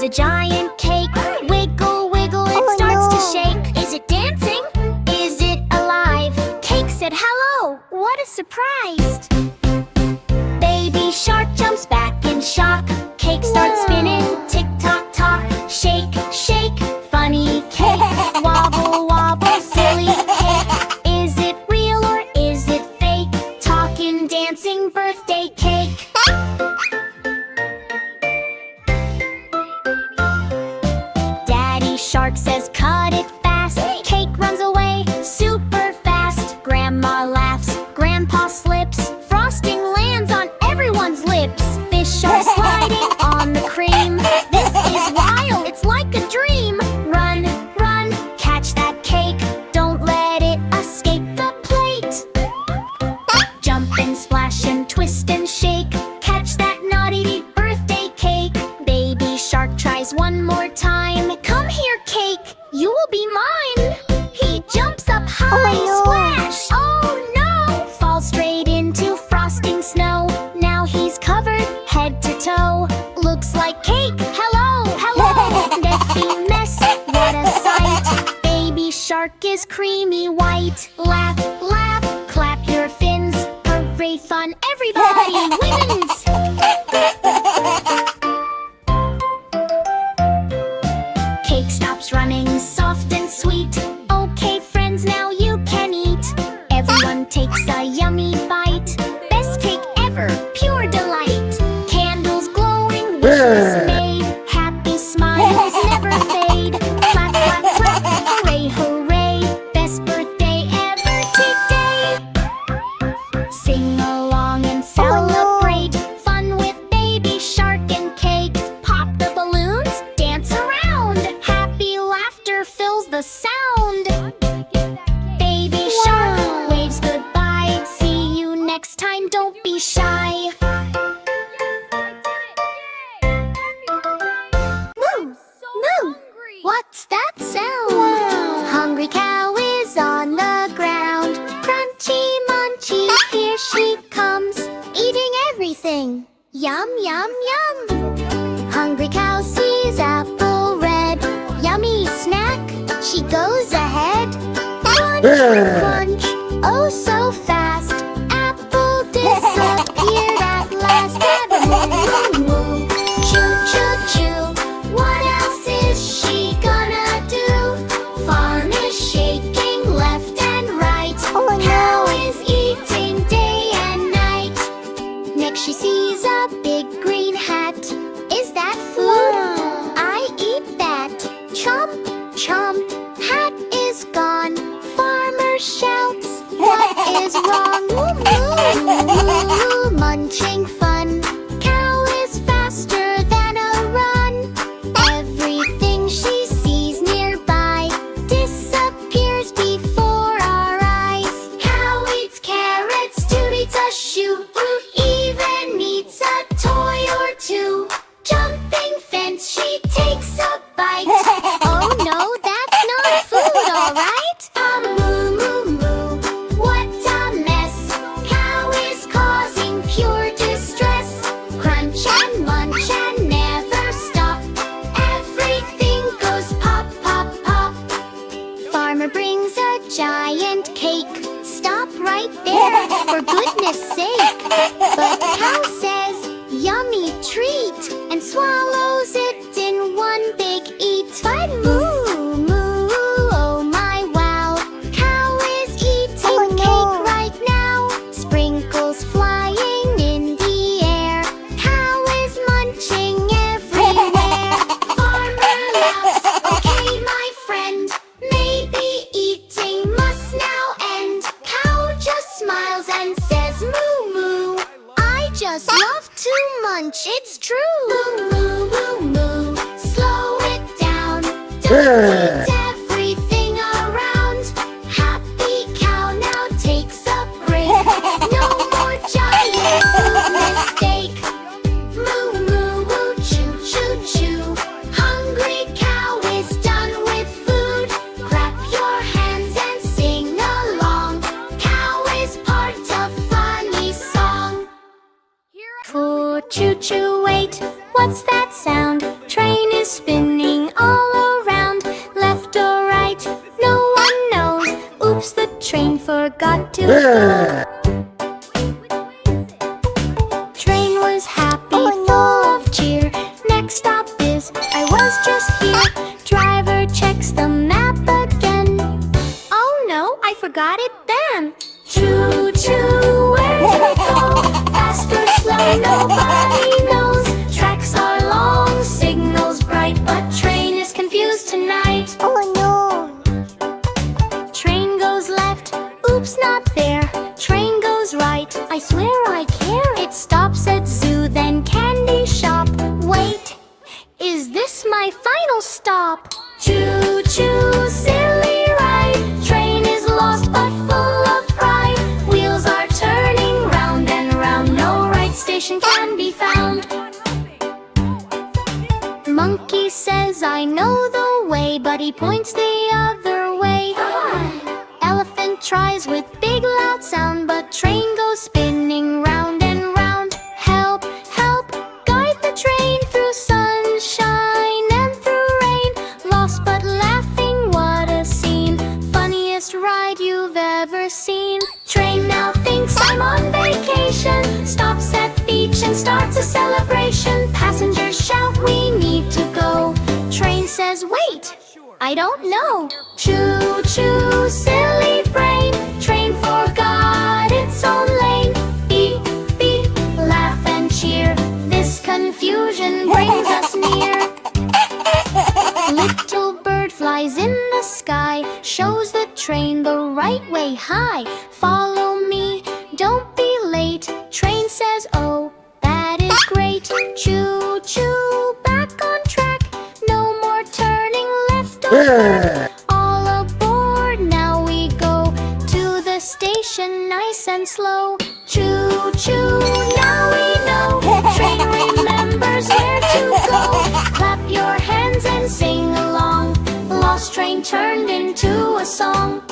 a giant cake. Wiggle, wiggle, it starts to shake. Is it dancing? Is it alive? Cake said hello, what a surprise! Baby shark jumps back in shock. Cake starts spinning, tick tock tock. Shake, shake, funny cake. Wobble, wobble, silly cake. Is it real or is it fake? Talking, dancing, birthday cake. Daddy shark says cut it fast. Cake runs away super fast. Grandma laughs, grandpa slips. Frosting lands on everyone's lips. Fish are sliding on the cream. This is wild, it's like a dream. Run, run, catch that cake. Don't let it escape the plate. Jump and splash and twist and shake. Catch that naughty birthday cake. Baby shark tries one more time. Come here, cake, you will be mine. He jumps up high, splash. Oh no! Falls straight into frosting snow. Now he's covered head to toe. Looks like cake. Hello, hello. Messy mess, what a sight. Baby shark is creamy white. Laugh, laugh, clap your fins. Hooray, fun, everybody wins. Cake stops running, soft and sweet. Okay, friends, now you can eat. Everyone takes a yummy bite. Best cake ever, pure delight. Candles glowing, wishes made. Happy smiles never fade. Clap, clap, clap, hooray, hooray. Best birthday ever today. Sing along and celebrate. Fun with baby shark and cake. Pop the balloons, dance around. Happy laughter fills the sound. Baby shark waves goodbye. See you next time, don't be shy. Moo! Moo! What's that sound? Hungry cow is on the ground. Crunchy munchy, here she comes. Eating everything. Yum, yum, yum. Hungry cow sees apple red. Yummy snack, she goes ahead. Crunch, crunch, oh so fast. Apple disappeared at last. Moo, moo, moo. Choo, choo, choo. What else is she gonna do? Farm is shaking left and right. Cow is eating day and night. Next she sees a big green hat. Is that food? I eat that. Chomp, chomp. Hat is gone. Farmer shouts, what is wrong? Moo, moo, moo, munching fun. Cow is faster than a run. Everything she sees nearby disappears before our eyes. Cow eats carrots, Toot eats a shoe. Even eats a toy or two. Jumping fence, she takes a bite. Oh no, that's not food, alright? Moo, moo, moo, what a mess. Cow is causing pure distress. Crunch and munch and never stop. Everything goes pop, pop, pop. Farmer brings a giant cake. Stop right there, for goodness sake. But cow says, yummy treat, and swallows it in one big eat. But moo, moo, oh my wow. Cow is eating cake right now. Sprinkles flying in the air. Cow is munching everywhere. Farmer laughs, okay my friend. Maybe eating must now end. Cow just smiles and says moo, moo. I just love to munch, it's true. Moo, moo, moo, moo. Slow it down. Don't eat everything around. Happy cow now takes a break. No more giant food mistake. Moo, moo, moo, choo, choo, choo. Hungry cow is done with food. Clap your hands and sing along. Cow is part of funny song. Choo choo, wait, what's that sound? Train is spinning all around, left or right, no one knows. Oops, the train forgot to go. Train was happy, full of cheer. Next stop is, I was just here. Driver checks the map again. Oh no, I forgot it then. Choo choo, where do we go? Fast or slow, nobody knows. Tracks are long, signals bright, but train is confused tonight. Oh no! Train goes left, oops, not there. Train goes right, I swear I care. It stops at zoo, then candy shop. Wait, is this my final stop? Choo choo, silly ride. Train is lost but full of pride. Wheels are turning round and round. No right station can be found. Monkey says I know the way, but he points the other way. Elephant tries with big loud sound, but train goes spinning round and round. Help, help, guide the train through sunshine and through rain. Lost but laughing, what a scene. Funniest ride you've ever seen. Train now thinks I'm on vacation, stops at beach and starts a celebration. Passengers shout, we need to go. Train says, wait, I don't know. Choo choo, silly brain. Train forgot its own lane. Beep beep, laugh and cheer. This confusion brings us near. Little bird flies in the sky, shows the train the right way high. Follow me, don't be late. Train says, oh, that is great. Choo choo, back on track. No more turning left or right. All aboard, now we go to the station nice and slow. Choo choo, now we know. Train remembers where to go. Clap your hands and sing along. Lost train turned into a song.